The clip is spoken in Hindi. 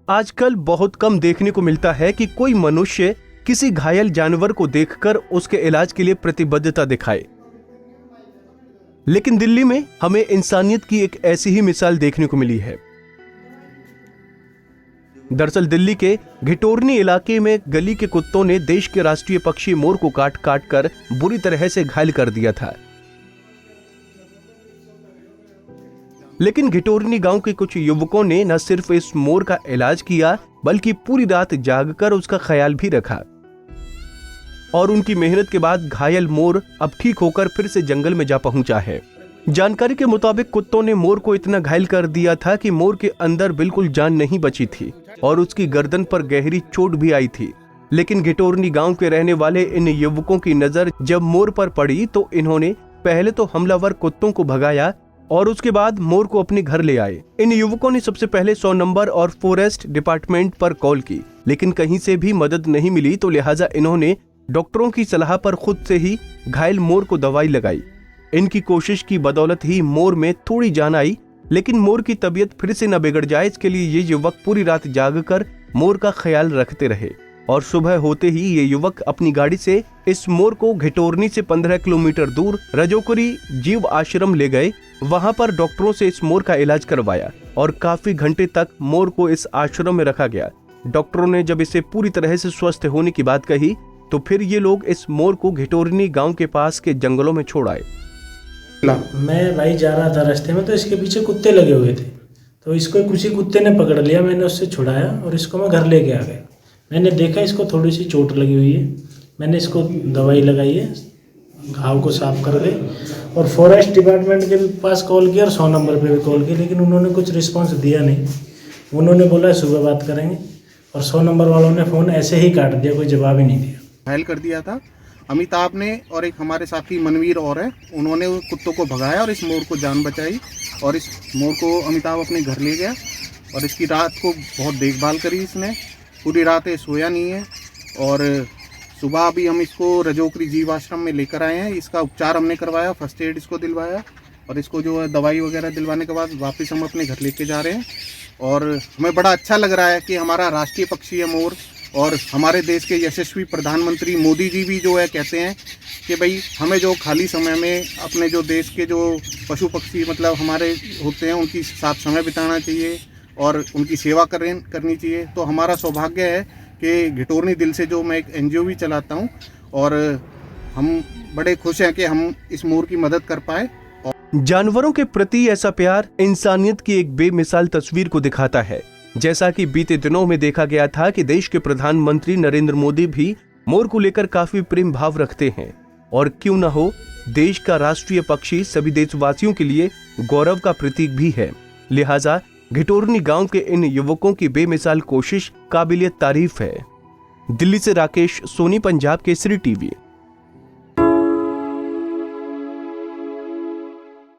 आजकल बहुत कम देखने को मिलता है कि कोई मनुष्य किसी घायल जानवर को देखकर उसके इलाज के लिए प्रतिबद्धता दिखाए, लेकिन दिल्ली में हमें इंसानियत की एक ऐसी ही मिसाल देखने को मिली है। दरअसल दिल्ली के घिटोरनी इलाके में गली के कुत्तों ने देश के राष्ट्रीय पक्षी मोर को काट काट कर बुरी तरह से घायल कर दिया था। लेकिन घिटोरनी गांव के कुछ युवकों ने न सिर्फ इस मोर का इलाज किया, बल्कि पूरी रात जागकर उसका ख्याल भी रखा। और उनकी मेहनत के बाद घायल मोर अब ठीक होकर फिर से जंगल में जा पहुंचा है। जानकारी के मुताबिक कुत्तों ने मोर को इतना घायल कर दिया था कि मोर के अंदर बिल्कुल जान नहीं बची थी और उसकी गर्दन पर गहरी चोट भी आई थी। लेकिन घिटोरनी गांव के रहने वाले इन युवकों की नजर जब मोर पर पड़ी तो इन्होंने पहले तो हमलावर कुत्तों को भगाया और उसके बाद मोर को अपने घर ले आए। इन युवकों ने सबसे पहले 100 नंबर और फॉरेस्ट डिपार्टमेंट पर कॉल की, लेकिन कहीं से भी मदद नहीं मिली, तो लिहाजा इन्होंने डॉक्टरों की सलाह पर खुद से ही घायल मोर को दवाई लगाई। इनकी कोशिश की बदौलत ही मोर में थोड़ी जान आई, लेकिन मोर की तबीयत फिर से न बिगड़ जाए इसके लिए ये युवक पूरी रात जागकर मोर का ख्याल रखते रहे। और सुबह होते ही ये युवक अपनी गाड़ी से इस मोर को घिटोरनी से 15 किलोमीटर दूर रजोकरी जीव आश्रम ले गए। वहां पर डॉक्टरों से इस मोर का इलाज करवाया और काफी घंटे तक मोर को इस आश्रम में रखा गया। डॉक्टरों ने जब इसे पूरी तरह से स्वस्थ होने की बात कही तो फिर ये लोग इस मोर को घिटोरनी गांव के पास के जंगलों में छोड़ आए। मैं भाई जा रहा था रास्ते में, तो इसके पीछे कुत्ते लगे हुए थे, तो इसको किसी कुत्ते ने पकड़ लिया। मैंने उससे छुड़ाया और इसको मैं घर लेके आ गया। मैंने देखा इसको थोड़ी सी चोट लगी हुई है, मैंने इसको दवाई लगाई है, घाव को साफ कर दे, और फॉरेस्ट डिपार्टमेंट के पास कॉल किया और 100 नंबर पे भी कॉल किया, लेकिन उन्होंने कुछ रिस्पांस दिया नहीं। उन्होंने बोला सुबह बात करेंगे, और 100 नंबर वालों ने फ़ोन ऐसे ही काट दिया, कोई जवाब ही नहीं दिया। घायल कर दिया था अमिताभ ने, और एक हमारे साथी मनवीर और है, उन्होंने कुत्तों को भगाया और इस मोर को जान बचाई। और इस मोर को अमिताभ अपने घर ले गया और इसकी रात को बहुत देखभाल करी इसने, पूरी रात सोया नहीं है। और सुबह अभी हम इसको रजोकरी जीव आश्रम में लेकर आए हैं। इसका उपचार हमने करवाया, फर्स्ट एड इसको दिलवाया, और इसको जो है दवाई वगैरह दिलवाने के बाद वापस हम अपने घर लेके जा रहे हैं। और हमें बड़ा अच्छा लग रहा है कि हमारा राष्ट्रीय पक्षी है मोर, और हमारे देश के यशस्वी प्रधानमंत्री मोदी जी भी जो है कहते हैं कि भाई हमें जो खाली समय में अपने जो देश के जो पशु पक्षी मतलब हमारे होते हैं उनकी साथ समय बिताना चाहिए और उनकी सेवा करनी चाहिए। तो हमारा सौभाग्य है कि घिटोरनी दिल से जो मैं एक NGO भी चलाता हूँ, और हम बड़े खुश हैं कि हम इस मोर की मदद कर पाए। जानवरों के प्रति ऐसा प्यार इंसानियत की एक बेमिसाल तस्वीर को दिखाता है। जैसा कि बीते दिनों में देखा गया था कि देश के प्रधानमंत्री नरेंद्र मोदी भी मोर को लेकर काफी प्रेम भाव रखते हैं, और क्यों न हो, देश का राष्ट्रीय पक्षी सभी देशवासियों के लिए गौरव का प्रतीक भी है। लिहाजा घिटोरनी गांव के इन युवकों की बेमिसाल कोशिश काबिलियत तारीफ है। दिल्ली से राकेश सोनी, पंजाब केसरी टीवी।